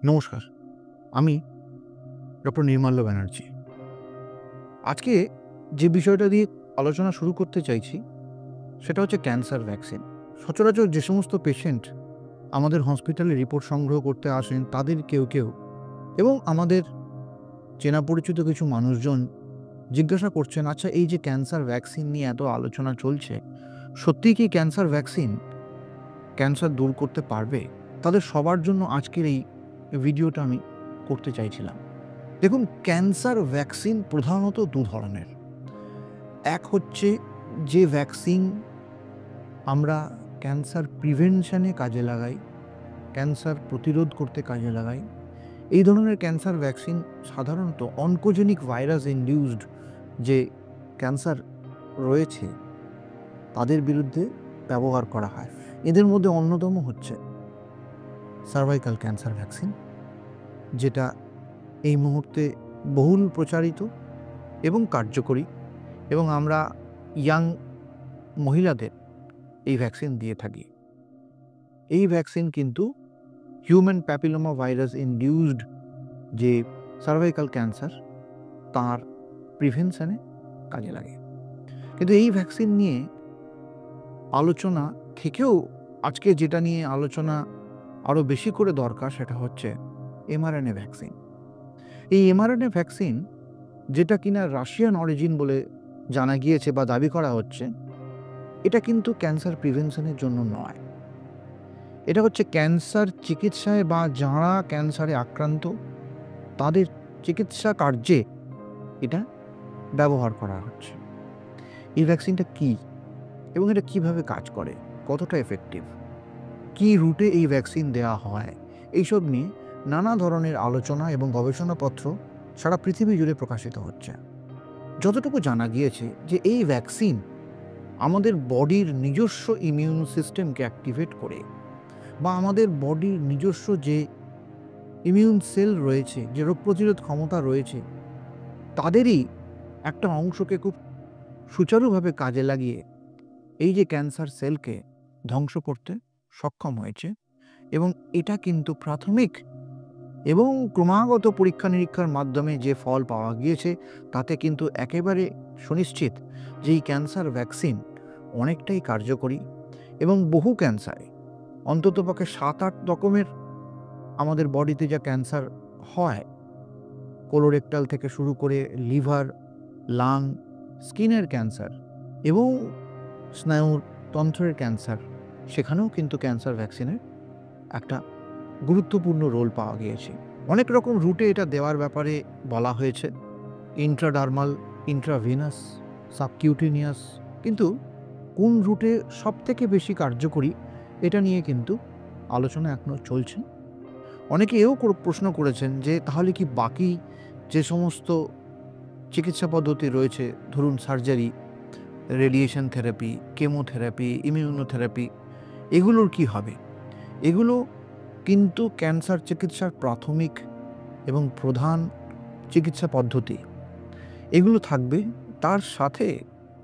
নমস্কার, আমি ডক্টর নির্মাল্য ব্যানার্জি। আজকে যে বিষয়টা দিয়ে আলোচনা শুরু করতে চাইছি, সেটা হচ্ছে ক্যান্সার ভ্যাকসিন। সচরাচর যে সমস্ত পেশেন্ট আমাদের হসপিটালে রিপোর্ট সংগ্রহ করতে আসেন, তাদের কেউ এবং আমাদের চেনা পরিচিত কিছু মানুষজন জিজ্ঞাসা করছেন, "আচ্ছা, এই যে ক্যান্সার ভ্যাকসিন নিয়ে এত আলোচনা চলছে, সত্যিই কি ক্যান্সার ভ্যাকসিন ক্যান্সার দূর করতে পারবে?" তাদের সবার জন্য আজকের এই ভিডিওটা আমি করতে চাইছিলাম। দেখুন, ক্যান্সার ভ্যাকসিন প্রধানত ২ ধরনের। এক হচ্ছে যে ভ্যাকসিন আমরা ক্যান্সার প্রিভেনশনে কাজে লাগাই, ক্যান্সার প্রতিরোধ করতে কাজে লাগাই। এই ধরনের ক্যান্সার ভ্যাকসিন সাধারণত অনকোজেনিক ভাইরাস ইনডিউসড যে ক্যান্সার রয়েছে, তাদের বিরুদ্ধে ব্যবহার করা হয়। এদের মধ্যে অন্যতম হচ্ছে সার্ভাইকাল ক্যান্সার ভ্যাকসিন, যেটা এই মুহূর্তে বহুল প্রচারিত এবং কার্যকরী, এবং আমরা ইয়াং মহিলাদের এই ভ্যাকসিন দিয়ে থাকি। এই ভ্যাকসিন কিন্তু হিউম্যান প্যাপিলোমা ভাইরাস ইনডিউসড যে সার্ভাইকাল ক্যান্সার, তার প্রিভেনশনে কাজে লাগে। কিন্তু এই ভ্যাকসিন নিয়ে আলোচনা থেকেও আজকে যেটা নিয়ে আলোচনা আরও বেশি করে দরকার, সেটা হচ্ছে mRNA ভ্যাকসিন। এই mRNA ভ্যাকসিন, যেটা কিনা রাশিয়ান অরিজিন বলে জানা গিয়েছে বা দাবি করা হচ্ছে, এটা কিন্তু ক্যান্সার প্রিভেনশনের জন্য নয়। এটা হচ্ছে ক্যান্সার চিকিৎসায় বা যাঁরা ক্যান্সারে আক্রান্ত, তাদের চিকিৎসা কার্যে এটা ব্যবহার করা হচ্ছে। এই ভ্যাকসিনটা কী এবং এটা কিভাবে কাজ করে, কতটা এফেক্টিভ, কী রুটে এই ভ্যাকসিন দেওয়া হয়, এইসব নিয়ে নানা ধরনের আলোচনা এবং গবেষণাপত্র সারা পৃথিবী জুড়ে প্রকাশিত হচ্ছে। যতটুকু জানা গিয়েছে যে এই ভ্যাকসিন আমাদের বডির নিজস্ব ইমিউন সিস্টেমকে অ্যাক্টিভেট করে, বা আমাদের বডির নিজস্ব যে ইমিউন সেল রয়েছে, যে রোগ প্রতিরোধ ক্ষমতা রয়েছে, তাদেরই একটা অংশকে খুব সুচারুভাবে কাজে লাগিয়ে এই যে ক্যান্সার সেলকে ধ্বংস করতে সক্ষম হয়েছে। এবং এটা কিন্তু প্রাথমিক এবং ক্রমাগত পরীক্ষা নিরীক্ষার মাধ্যমে যে ফল পাওয়া গিয়েছে, তাতে কিন্তু একেবারে সুনিশ্চিত যে এই ক্যান্সার ভ্যাকসিন অনেকটাই কার্যকরী, এবং বহু ক্যান্সারে, অন্ততপক্ষে ৭-৮ রকমের আমাদের বডিতে যা ক্যান্সার হয়, কোলোরেক্টাল থেকে শুরু করে লিভার, লাং, স্কিনের ক্যান্সার এবং স্নায়ুতন্ত্রের ক্যান্সার, সেখানেও কিন্তু ক্যান্সার ভ্যাকসিনের একটা গুরুত্বপূর্ণ রোল পাওয়া গিয়েছে। অনেক রকম রুটে এটা দেওয়ার ব্যাপারে বলা হয়েছে, ইন্ট্রাডার্মাল, ইন্ট্রাভেনাস, সাবকিউটেনিয়াস। কিন্তু কোন রুটে সবথেকে বেশি কার্যকরী, এটা নিয়ে কিন্তু আলোচনা এখনও চলছে। অনেকে এও প্রশ্ন করেছেন যে তাহলে কি বাকি যে সমস্ত চিকিৎসা পদ্ধতি রয়েছে, ধরুন surgery, radiation therapy, chemotherapy, immunotherapy, এগুলোর কি হবে? এগুলো কিন্তু ক্যান্সার চিকিৎসার প্রাথমিক এবং প্রধান চিকিৎসা পদ্ধতি। এগুলো থাকবে। তার সাথে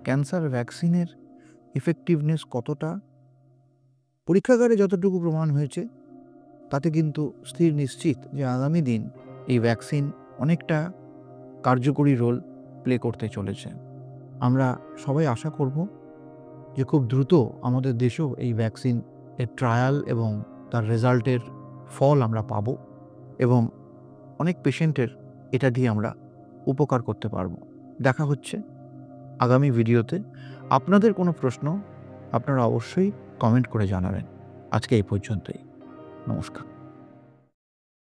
ক্যান্সার ভ্যাকসিনের ইফেক্টিভনেস কতটা, পরীক্ষাগারে যতটুকু প্রমাণ হয়েছে, তাতে কিন্তু স্থির নিশ্চিত যে আগামী দিন এই ভ্যাকসিন অনেকটা কার্যকরী রোল প্লে করতে চলেছে। আমরা সবাই আশা করব যে খুব দ্রুত আমাদের দেশেও এই ভ্যাকসিন এর ট্রায়াল এবং তার রেজাল্টের ফল আমরা পাব, এবং অনেক পেশেন্টের এটা দিয়ে আমরা উপকার করতে পারব। দেখা হচ্ছে আগামী ভিডিওতে। আপনাদের কোনো প্রশ্ন আপনারা অবশ্যই কমেন্ট করে জানাবেন। আজকে এই পর্যন্তই। নমস্কার।